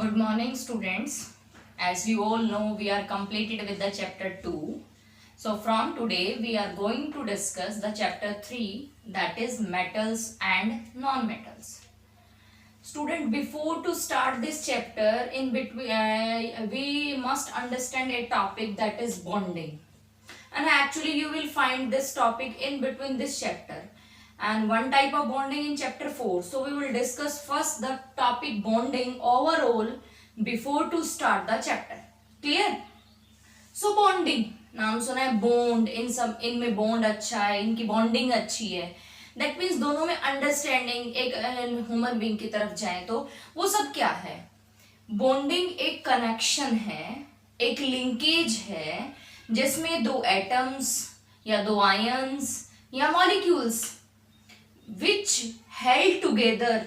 Good morning, students. As you all know, we are completed with the chapter 2. So from today, we are going to discuss the chapter 3, that is metals and non-metals. Student, before to start this chapter, in between, we must understand a topic that is bonding. And actually, you will find this topic in between this chapter. And one type of bonding in chapter 4. So we will discuss first the topic bonding overall before to start the chapter. Clear? So bonding, नाम सुना है bond, इनमें bond अच्छा है, इनकी bonding अच्छी है. That means दोनों में understanding एक ह्यूमन बीइंग की तरफ जाए तो वो सब क्या है? Bonding एक connection है, एक linkage है, जिसमें दो एटम्स या दो आयंस या molecules which held together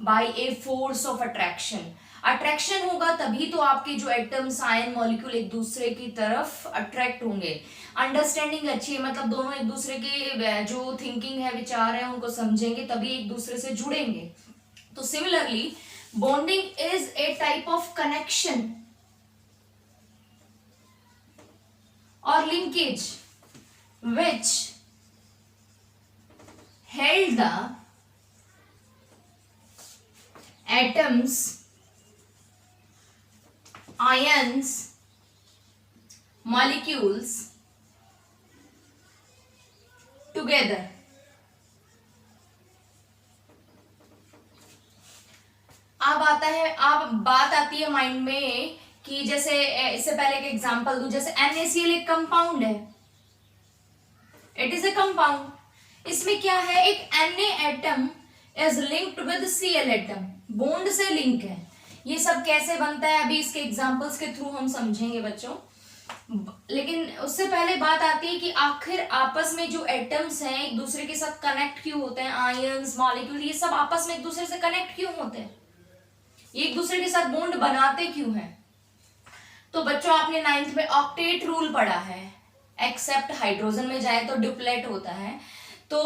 by a force of attraction. Attraction होगा तभी तो आपके जो एटम्स आयन मॉलिक्यूल एक दूसरे की तरफ अट्रैक्ट होंगे. अंडरस्टैंडिंग अच्छी है, मतलब दोनों एक दूसरे के जो थिंकिंग है, विचार है, उनको समझेंगे तभी एक दूसरे से जुड़ेंगे. तो similarly bonding is a type of connection or linkage which held the atoms, ions, molecules together. अब बात आती है माइंड में कि जैसे इससे पहले एक एग्जांपल दूं, जैसे NaCl एक कंपाउंड है, इट इज ए कंपाउंड. इसमें क्या है, एक Na atom is linked with Cl atom, bond से लिंक है. ये सब कैसे बनता है अभी इसके एग्जांपल्स के थ्रू हम समझेंगे बच्चों. लेकिन उससे पहले बात आती है कि आखिर आपस में जो एटम्स हैं एक दूसरे के साथ कनेक्ट क्यों होते हैं, आयंस मॉलिक्यूल ये सब आपस में एक दूसरे से कनेक्ट क्यों होते हैं, ये एक दूसरे के साथ बॉन्ड बनाते क्यों हैं. तो बच्चों आपने 9th में ऑक्टेट रूल पढ़ा है, एक्सेप्ट हाइड्रोजन में जाए तो डिप्लेट होता है. तो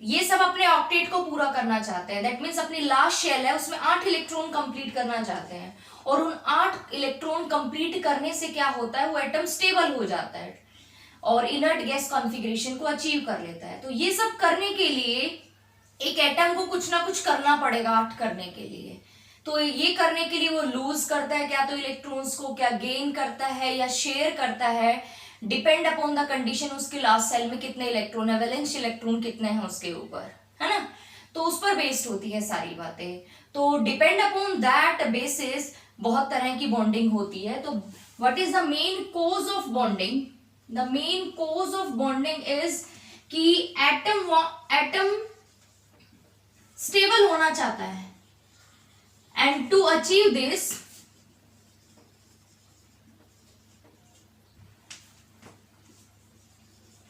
ये सब अपने ऑक्टेट को पूरा करना चाहते हैं. दैट मीन्स अपनी लास्ट शेल है उसमें 8 इलेक्ट्रॉन कंप्लीट करना चाहते हैं, और उन 8 इलेक्ट्रॉन कंप्लीट करने से क्या होता है, वो एटम स्टेबल हो जाता है और इनर्ट गैस कॉन्फ़िगरेशन को अचीव कर लेता है. तो ये सब करने के लिए एक एटम को कुछ ना कुछ करना पड़ेगा 8 करने के लिए. तो ये करने के लिए वो लूज करता है क्या तो इलेक्ट्रॉन्स को, क्या गेन करता है या शेयर करता है, डिपेंड अपॉन द कंडीशन उसके लास्ट सेल में कितने इलेक्ट्रॉन है, वैलेंस इलेक्ट्रॉन कितने हैं उसके ऊपर, है ना. तो उस पर बेस्ड होती है सारी बातें. तो डिपेंड अपॉन दैट बेसिस बहुत तरह की बॉन्डिंग होती है. तो what is the main cause of bonding? The main cause of bonding is कि एटम स्टेबल होना चाहता है. And to achieve this,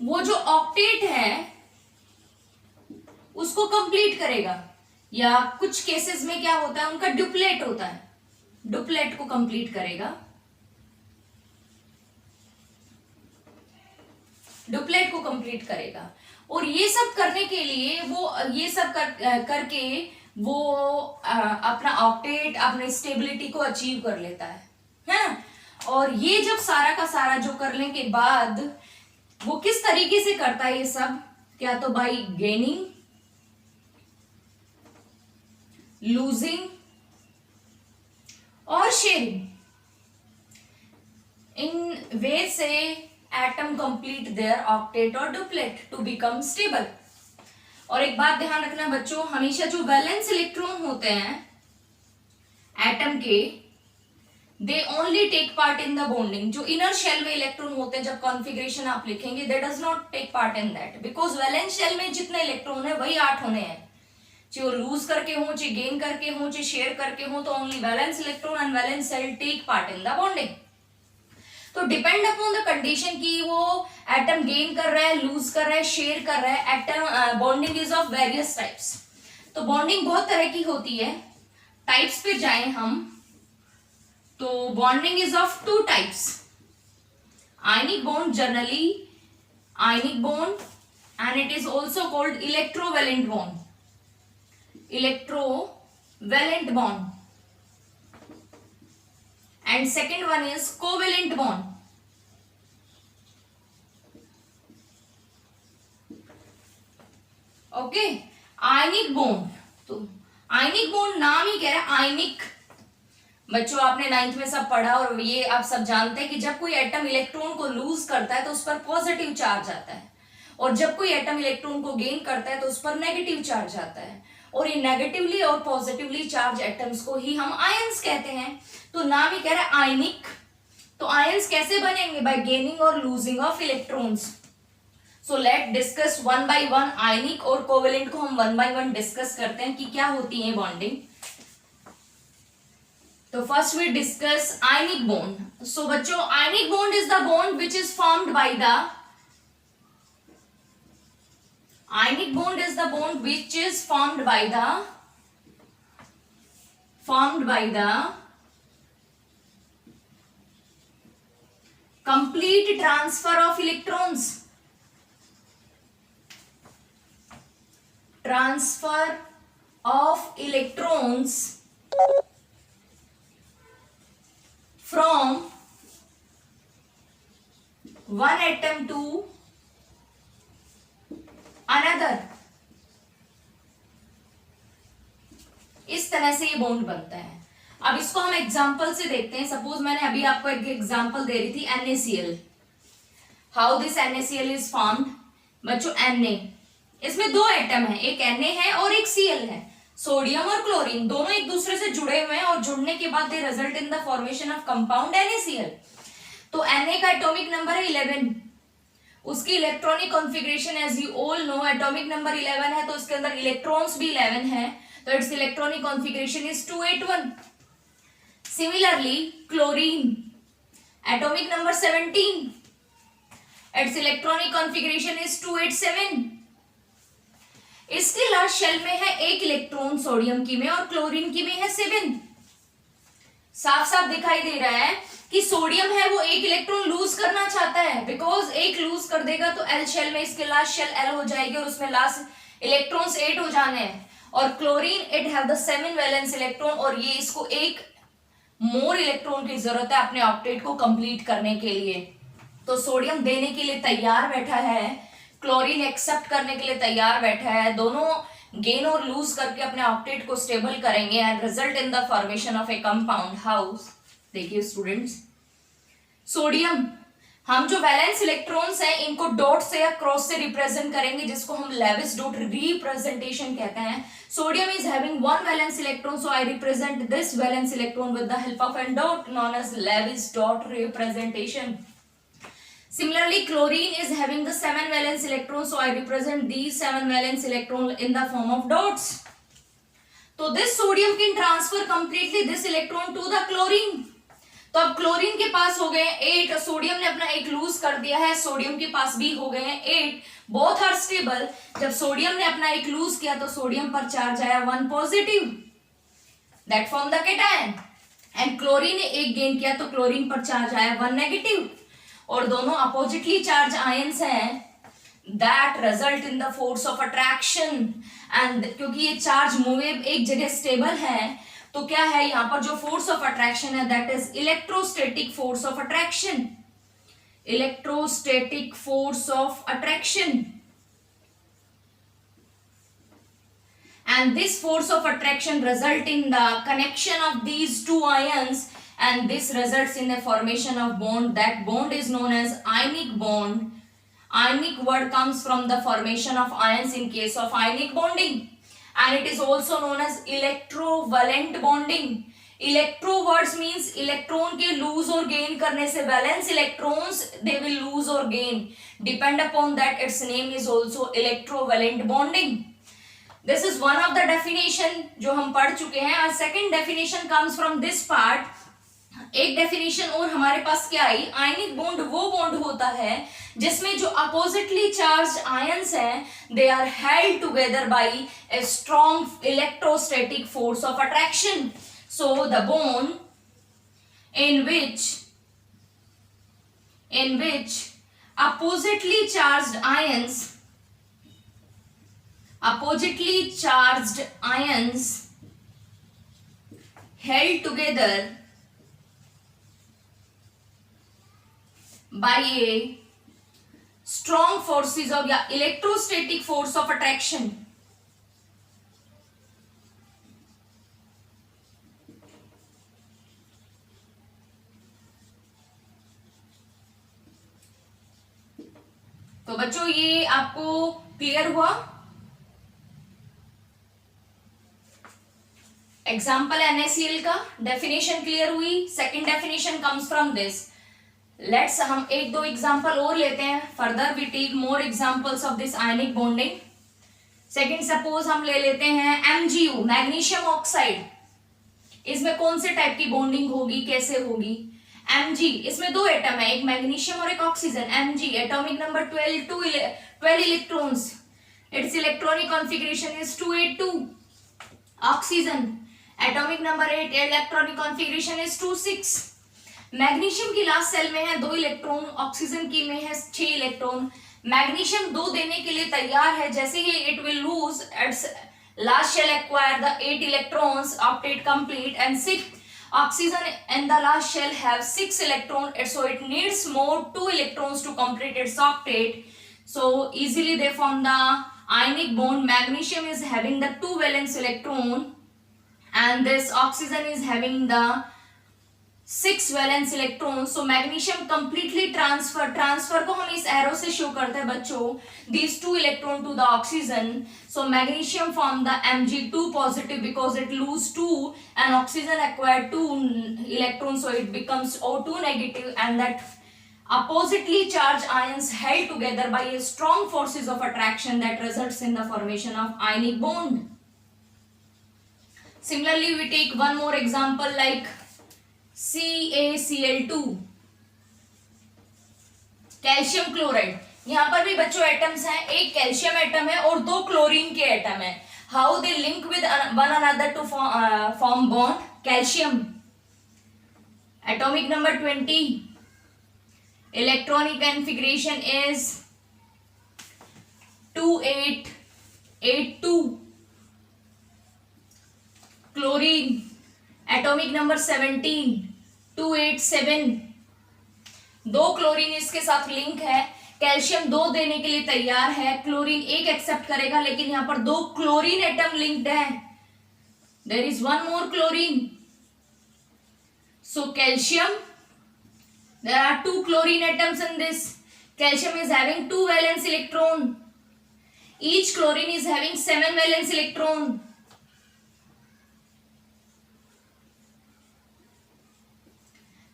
वो जो ऑक्टेट है उसको कंप्लीट करेगा, या कुछ केसेस में क्या होता है उनका डुप्लेट होता है, डुप्लेट को कंप्लीट करेगा, डुप्लेट को कंप्लीट करेगा. और ये सब करने के लिए वो ये सब करके वो अपना ऑक्टेट, अपनी स्टेबिलिटी को अचीव कर लेता है ना. और ये जब सारा का सारा जो करने के बाद वो किस तरीके से करता है ये सब, क्या तो बाय गेनिंग, लूजिंग और शेयरिंग. इन वे से एटम कंप्लीट देयर ऑक्टेट और डुप्लेट टू बिकम स्टेबल. और एक बात ध्यान रखना बच्चों, हमेशा जो वैलेंस इलेक्ट्रॉन होते हैं एटम के, they only take part in the bonding. जो इनर शेल में इलेक्ट्रॉन होते हैं जब कॉन्फ़िगरेशन आप लिखेंगे, they does not take part in that, because valence shell में जितने इलेक्ट्रॉन है वही 8 होने हैं. चाहे लूज करके हो, चाहे गेन करके हो, चाहे शेयर करके हो, तो only valence electron and valence shell take part in the bonding. तो डिपेंड अपॉन द कंडीशन की वो एटम गेन कर रहा है, लूज कर रहा है, शेयर कर रहा है. Atom bonding is of various types. तो बॉन्डिंग बहुत तरह की होती है. टाइप्स पे जाएं हम तो bonding is of 2 types. ionic bond, generally ionic bond, and it is also called electrovalent bond. Electrovalent bond. and second one is covalent bond. Okay, ionic bond, तो आयनिक बॉन्ड नाम ही कह रहा है आयनिक। बच्चों आपने 9th में सब पढ़ा और ये आप सब जानते हैं कि जब कोई एटम इलेक्ट्रॉन को लूज करता है तो उस पर पॉजिटिव चार्ज आता है, और जब कोई एटम इलेक्ट्रॉन को गेन करता है तो उस पर नेगेटिव चार्ज आता है, और ये नेगेटिवली और पॉजिटिवली चार्ज एटम्स को ही हम आयंस कहते हैं। तो नाम ही कह रहा है आयनिक। तो आयंस कैसे बनेंगे? बाय गेनिंग और losing of electrons. So let discuss one by one. Ionic और कोवेलेंट को हम वन बाय वन डिस्कस करते हैं कि क्या होती है बॉन्डिंग। तो first we discuss ionic bond. So बच्चों, ionic bond is the bond which is formed by the ionic bond is the bond which is formed by the complete transfer of electrons, from one atom to another. इस तरह से ये bond बनता है। अब इसको हम एग्जांपल से देखते हैं। सपोज मैंने अभी आपको एक एग्जांपल दे रही थी NaCl। How this NaCl is formed? बच्चों Na, इसमें दो एटम है, एक Na है और एक Cl है। सोडियम और क्लोरीन दोनों एक दूसरे से जुड़े हुए हैं और जुड़ने के बाद they result in the formation of compound NaCl। तो Na का एटॉमिक नंबर है 11। उसकी electronic configuration as you all know, atomic number 11 है तो उसके अंदर इलेक्ट्रॉन्स भी 11 है, तो it's electronic configuration is 281। Similarly chlorine, atomic number 17, it's electronic configuration is 287। इसके लास्ट शेल में है एक इलेक्ट्रॉन सोडियम की में और क्लोरीन की में है 7। साफ साफ दिखाई दे रहा है कि सोडियम है वो एक इलेक्ट्रॉन लूज करना चाहता है, बिकॉज एक लूज कर देगा तो एल शेल में इसके लास्ट शेल एल हो जाएगी और उसमें लास्ट इलेक्ट्रॉन्स 8 हो जाने हैं। और chlorine it have the 7 valence electron और ये इसको एक मोर इलेक्ट्रॉन की जरूरत है अपने ऑक्टेट को कंप्लीट करने के लिए। तो सोडियम देने के लिए तैयार बैठा है, क्लोरीन एक्सेप्ट करने के लिए तैयार बैठा है। दोनों गेन और लूज करके अपने ऑक्टेट को स्टेबल करेंगे and result in the formation of A compound house. देखिए स्टूडेंट्स, सोडियम हम जो वैलेंस इलेक्ट्रॉन्स हैं इनको डॉट से या क्रॉस से रिप्रेजेंट करेंगे, जिसको हम लेविस डॉट रिप्रेजेंटेशन कहते हैं। Sodium is having one valence electron, so I represent this valence electron with the help of an dot known as Lewis dot representation. Similarly, chlorine is having the 7 valence electrons, so I represent these 7 valence electron in the form of dots. So this sodium can transfer completely this electron to the chlorine. तो अब chlorine के पास हो गए 8, sodium ने अपना एक loose कर दिया है, सोडियम के पास भी हो गए हैं 8, बोथ आर स्टेबल। जब सोडियम ने अपना एक लूज किया तो सोडियम पर चार्ज आया 1 positive, that form the cation, and chlorine ने एक गेन किया तो क्लोरीन पर चार्ज आया 1 नेगेटिव, और दोनों अपोजिटली चार्ज आयंस हैं, that result in the force of attraction. And क्योंकि ये चार्ज मूवेब एक जगह स्टेबल है तो क्या है यहाँ पर जो फोर्स ऑफ अट्रैक्शन है that is electrostatic force of attraction, electrostatic force of attraction. And this force of attraction result in the connection of these two ions, and this results in the formation of bond. That bond is known as ionic bond. Ionic word comes from the formation of ions in case of ionic bonding, and it is also known as electrovalent bonding. Electro words means electron के lose और gain करने से valence electrons they will lose or gain. Depend upon that its name is also electrovalent bonding. This is one of the definition जो हम पढ़ चुके हैं। और second definition comes from this part. एक definition और हमारे पास क्या आई? आयनिक बॉन्ड वो बॉन्ड होता है जिसमें जो अपोजिटली चार्ज आयंस हैं they are held together by a strong electrostatic force of attraction. So the bond in which oppositely charged ions held together by a strong forces of या electrostatic force of attraction. तो बच्चों ये आपको clear हुआ? Example NaCl का definition clear हुई. Second definition comes from this. Let's हम एक दो एग्जाम्पल और लेते हैं. Further we take more examples of this ionic bonding. Second suppose हम ले लेते हैं MgU, मैग्नीशियम ऑक्साइड. इसमें कौन से टाइप की बॉन्डिंग होगी, कैसे होगी? Mg, इसमें दो एटम है, एक मैग्नीशियम और एक oxygen. Mg atomic number 12 electrons. It's electronic configuration is 282. Oxygen atomic number 8, electronic configuration is 26. Magnesium की लास्ट सेल में है 2 इलेक्ट्रॉन, ऑक्सीजन की में है 6 इलेक्ट्रॉन. मैग्नीशियम 2 देने के लिए तैयार है. जैसे ही it will lose its last shell acquire the 8 electrons, octet complete, and 6 oxygen in the last shell have 6 electron, so it needs more 2 electrons to complete its octet. So easily they form the ionic bond. Magnesium is having the 2 valence electron and this oxygen is having the 6 valence electron. So magnesium completely transfer को हम इस arrow से show करते हैं बच्चों. These 2 electron to the oxygen. So magnesium form the Mg2 positive because it lose 2 and oxygen acquire 2 electron, so it becomes O2 negative and that oppositely charged ions held together by a strong forces of attraction that results in the formation of ionic bond. Similarly, we take one more example like CaCl2, calcium chloride. यहां पर भी बच्चों atoms हैं, एक calcium atom है और 2 chlorine के atom है. How they link with one another to form bond? Calcium atomic number 20, electronic configuration is 2882. Chlorine atomic number 17, 287. 2 chlorine इसके साथ लिंक है. कैल्शियम 2 देने के लिए तैयार है, क्लोरीन 1 एक्सेप्ट करेगा, लेकिन यहां पर 2 क्लोरीन एटम लिंक्ड है. There is 1 more chlorine. So calcium, there are 2 chlorine atoms in this. Calcium is having 2 valence electron. Each chlorine is having 7 valence electron.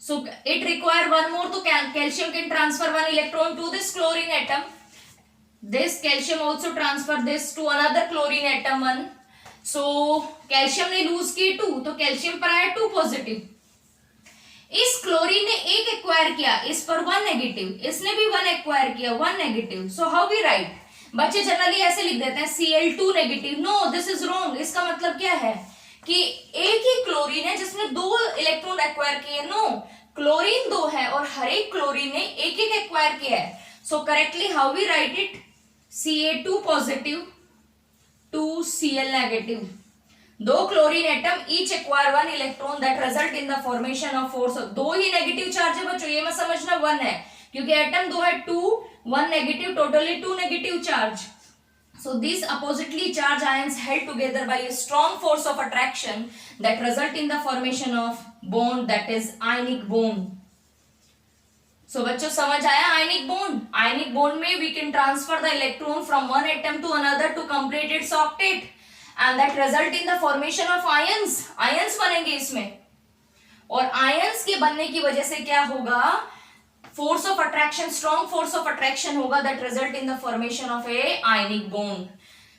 So it require one more, so calcium can transfer 1 electron to this chlorine atom. This calcium also transfer this to another chlorine atom 1. So calcium ने lose की 2, तो calcium पर आया 2 positive. इस chlorine ने 1 acquire किया, इस पर 1 नेगेटिव, इसने भी 1 एक्वायर किया, 1 negative. So how we write? बच्चे जनरली ऐसे लिख देते हैं Cl2 negative. No, this is wrong. इसका मतलब क्या है कि एक ही क्लोरीन है जिसने 2 इलेक्ट्रॉन एक्वायर किए. नो, क्लोरीन 2 है और हर एक क्लोरीन ने 1 एक्वायर किया है. So correctly how we write it? Ca2 positive, 2 Cl negative. 2 chlorine atom each acquire 1 electron that result in the formation of force. 2 ही नेगेटिव चार्ज है बच्चों, ये मत समझना 1 है, क्योंकि एटम 2 है, 2 1 negative, totally 2 negative charge. So these oppositely charged ions held together by a strong force of attraction that result in the formation of bond, that is ionic bond. So बच्चों समझ आया ionic bond? Ionic bond में we can transfer the electron from one atom to another to complete its octet. And that result in the formation of ions. ions बनेंगे इसमें, और ions के बनने की वजह से क्या होगा? Force of attraction, strong force of attraction होगा, that result in the formation of a ionic bond.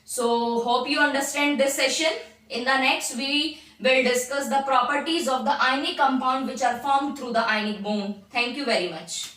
So hope you understand this session. In the next we will discuss the properties of the ionic compound which are formed through the ionic bond. Thank you very much.